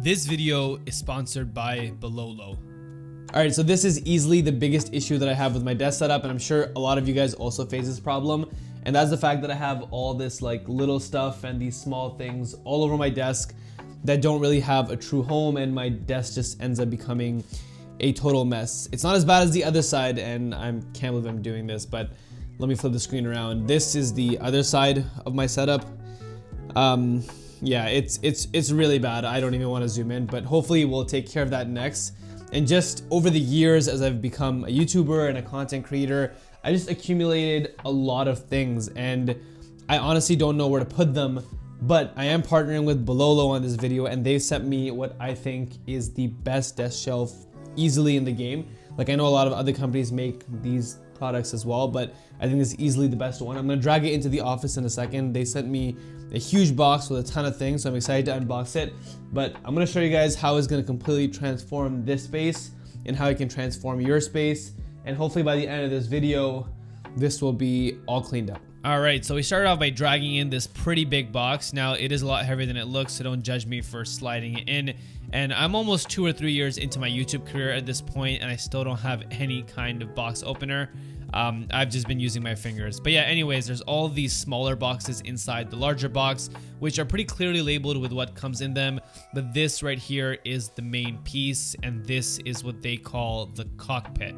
This video is sponsored by Bololo. Alright, so this is easily the biggest issue that I have with my desk setup, and I'm sure a lot of you guys also face this problem, and that's the fact that I have all this like little stuff and these small things all over my desk that don't really have a true home, and my desk just ends up becoming a total mess. It's not as bad as the other side, and I can't believe I'm doing this, but let me flip the screen around. This is the other side of my setup. Yeah, it's really bad. I don't even want to zoom in, but hopefully we'll take care of that next. And just over the years, as I've become a YouTuber and a content creator, I just accumulated a lot of things, and I honestly don't know where to put them. But I am partnering with Bololo on this video, and they sent me what I think is the best desk shelf easily in the game. Like, I know a lot of other companies make these products as well, but I think this is easily the best one. I'm gonna drag it into the office in a second. They sent me a huge box with a ton of things, so I'm excited to unbox it. But I'm gonna show you guys how it's gonna completely transform this space and how it can transform your space. And hopefully by the end of this video, this will be all cleaned up. All right, so we started off by dragging in this pretty big box. Now, it is a lot heavier than it looks, so don't judge me for sliding it in. And I'm almost 2 or 3 years into my YouTube career at this point, and I still don't have any kind of box opener. I've just been using my fingers. But yeah, anyways, there's all these smaller boxes inside the larger box, which are pretty clearly labeled with what comes in them. But this right here is the main piece, and this is what they call the cockpit.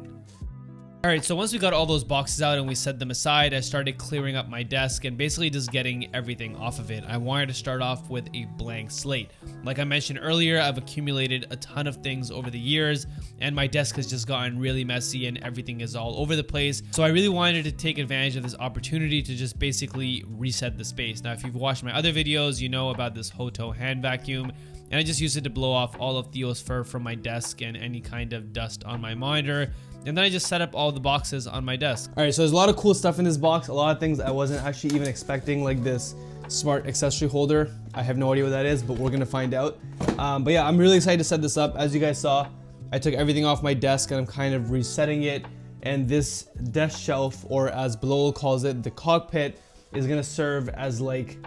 Alright, so once we got all those boxes out and we set them aside, I started clearing up my desk and basically just getting everything off of it. I wanted to start off with a blank slate. Like I mentioned earlier, I've accumulated a ton of things over the years, and my desk has just gotten really messy and everything is all over the place. So I really wanted to take advantage of this opportunity to just basically reset the space. Now, if you've watched my other videos, you know about this Hoto hand vacuum. And I just used it to blow off all of Theo's fur from my desk and any kind of dust on my monitor. And then I just set up all the boxes on my desk. All right, so there's a lot of cool stuff in this box, a lot of things I wasn't actually even expecting, like this smart accessory holder. I have no idea what that is, but we're gonna find out. But yeah, I'm really excited to set this up. As you guys saw, I took everything off my desk and I'm kind of resetting it. And this desk shelf, or as Bololo calls it, the cockpit, is gonna serve as like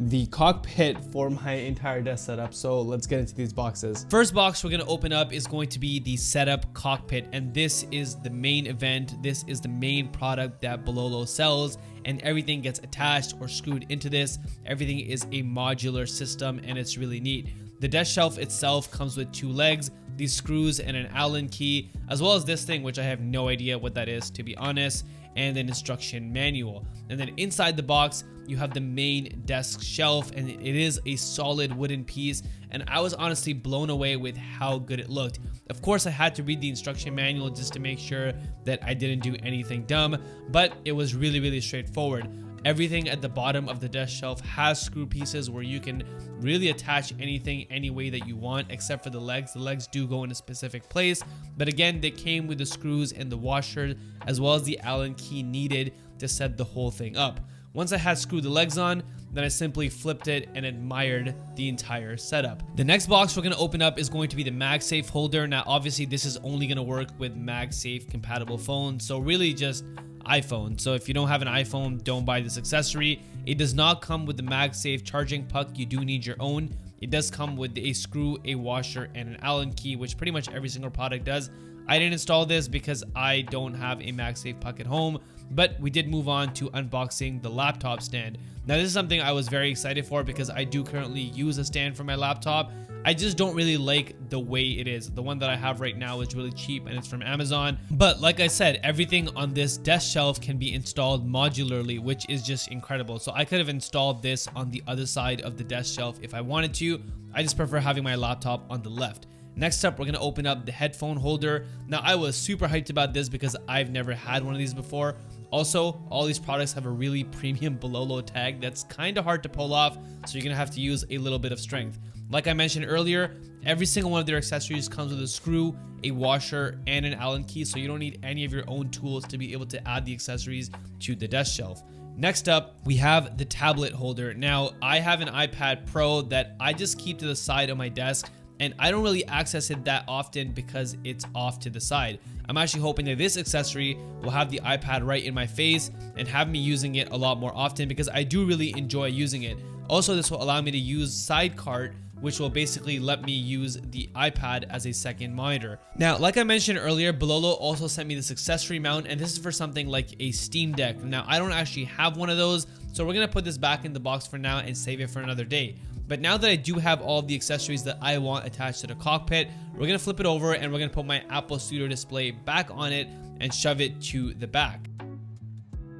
the cockpit for my entire desk setup. So let's get into these boxes. First box we're going to open up is going to be the setup cockpit, and this is the main event. This is the main product that Bololo sells, and everything gets attached or screwed into this. Everything is a modular system, and it's really neat. The desk shelf itself comes with 2 legs, these screws, and an Allen key, as well as this thing, which I have no idea what that is, to be honest, and an instruction manual. And then inside the box, you have the main desk shelf, and it is a solid wooden piece, and I was honestly blown away with how good it looked. Of course, I had to read the instruction manual just to make sure that I didn't do anything dumb, but it was really straightforward. Everything at the bottom of the desk shelf has screw pieces where you can really attach anything any way that you want, except for the legs. The legs do go in a specific place, but again, they came with the screws and the washer, as well as the Allen key needed to set the whole thing up. Once I had screwed the legs on, then I simply flipped it and admired the entire setup. The next box we're going to open up is going to be the MagSafe holder. Now, obviously, this is only going to work with MagSafe compatible phones, so really just iPhone. So if you don't have an iPhone, don't buy this accessory. It does not come with the MagSafe charging puck. You do need your own. It does come with a screw, a washer, and an Allen key, which pretty much every single product does. I didn't install this because I don't have a MagSafe puck at home, but we did move on to unboxing the laptop stand. Now, this is something I was very excited for because I do currently use a stand for my laptop. I just don't really like the way it is. The one that I have right now is really cheap and it's from Amazon. But like I said, everything on this desk shelf can be installed modularly, which is just incredible. So I could have installed this on the other side of the desk shelf if I wanted to. I just prefer having my laptop on the left. Next up, we're going to open up the headphone holder. Now, I was super hyped about this because I've never had one of these before. Also, all these products have a really premium Bololo tag that's kind of hard to pull off, so you're going to have to use a little bit of strength. Like I mentioned earlier, every single one of their accessories comes with a screw, a washer, and an Allen key, so you don't need any of your own tools to be able to add the accessories to the desk shelf. Next up, we have the tablet holder. Now, I have an iPad Pro that I just keep to the side of my desk, and I don't really access it that often because it's off to the side. I'm actually hoping that this accessory will have the iPad right in my face and have me using it a lot more often because I do really enjoy using it. Also, this will allow me to use Sidecart which will basically let me use the iPad as a second monitor. Now, like I mentioned earlier, Bololo also sent me this accessory mount, and this is for something like a Steam Deck. Now, I don't actually have one of those, so we're gonna put this back in the box for now and save it for another day. But now that I do have all the accessories that I want attached to the cockpit, we're gonna flip it over and we're gonna put my Apple Studio display back on it and shove it to the back.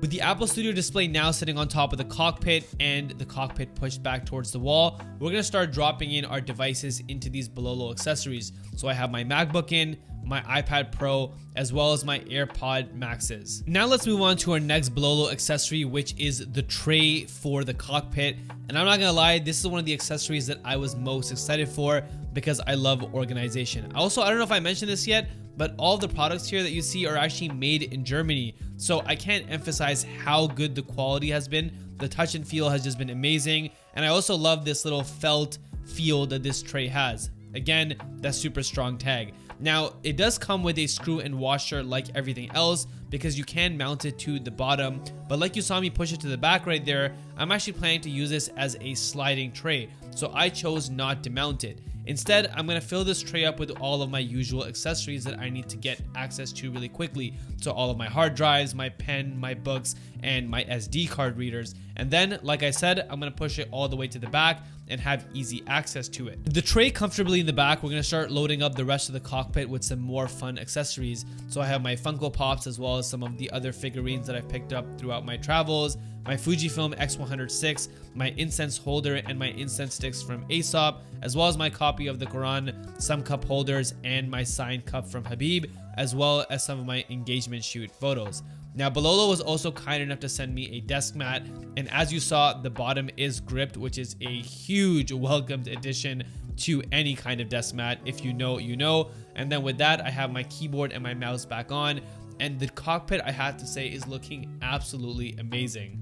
With the Apple Studio display now sitting on top of the cockpit and the cockpit pushed back towards the wall, we're gonna start dropping in our devices into these Bololo accessories. So I have my MacBook in, my iPad Pro, as well as my AirPod Maxes. Now let's move on to our next Bololo accessory, which is the tray for the cockpit. And I'm not gonna lie, this is one of the accessories that I was most excited for because I love organization. Also, I don't know if I mentioned this yet, but all the products here that you see are actually made in Germany. So I can't emphasize how good the quality has been. The touch and feel has just been amazing. And I also love this little felt feel that this tray has. Again, that super strong tag. Now, it does come with a screw and washer like everything else because you can mount it to the bottom. But like you saw me push it to the back right there, I'm actually planning to use this as a sliding tray. So I chose not to mount it. Instead, I'm gonna fill this tray up with all of my usual accessories that I need to get access to really quickly. So all of my hard drives, my pen, my books, and my SD card readers. And then, like I said, I'm gonna push it all the way to the back and have easy access to it. With the tray comfortably in the back, we're gonna start loading up the rest of the cockpit with some more fun accessories. So I have my Funko Pops as well as some of the other figurines that I've picked up throughout my travels, my Fujifilm X106, my incense holder, and my incense sticks from Aesop, as well as my copy of the Quran, some cup holders, and my signed cup from Habib, as well as some of my engagement shoot photos. Now, Bololo was also kind enough to send me a desk mat, and as you saw, the bottom is gripped, which is a huge welcomed addition to any kind of desk mat. If you know, you know. And then with that, I have my keyboard and my mouse back on, and the cockpit, I have to say, is looking absolutely amazing.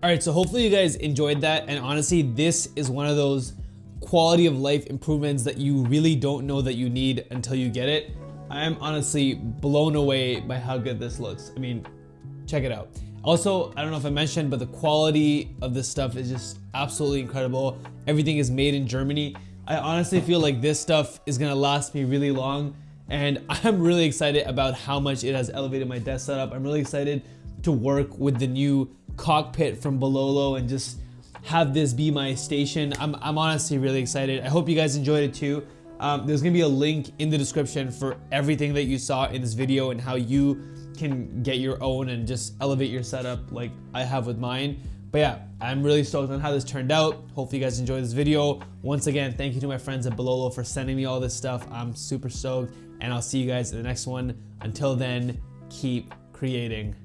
All right, so hopefully you guys enjoyed that. And honestly, this is one of those quality of life improvements that you really don't know that you need until you get it. I am honestly blown away by how good this looks. I mean, check it out. Also, I don't know if I mentioned, but the quality of this stuff is just absolutely incredible. Everything is made in Germany. I honestly feel like this stuff is gonna last me really long. And I'm really excited about how much it has elevated my desk setup. I'm really excited to work with the new cockpit from Bololo and just have this be my station. I'm honestly really excited. I hope you guys enjoyed it too. There's gonna be a link in the description for everything that you saw in this video and how you can get your own and just elevate your setup like I have with mine. But yeah, I'm really stoked on how this turned out. Hopefully you guys enjoyed this video. Once again, thank you to my friends at Bololo for sending me all this stuff. I'm super stoked, and I'll see you guys in the next one. Until then, keep creating.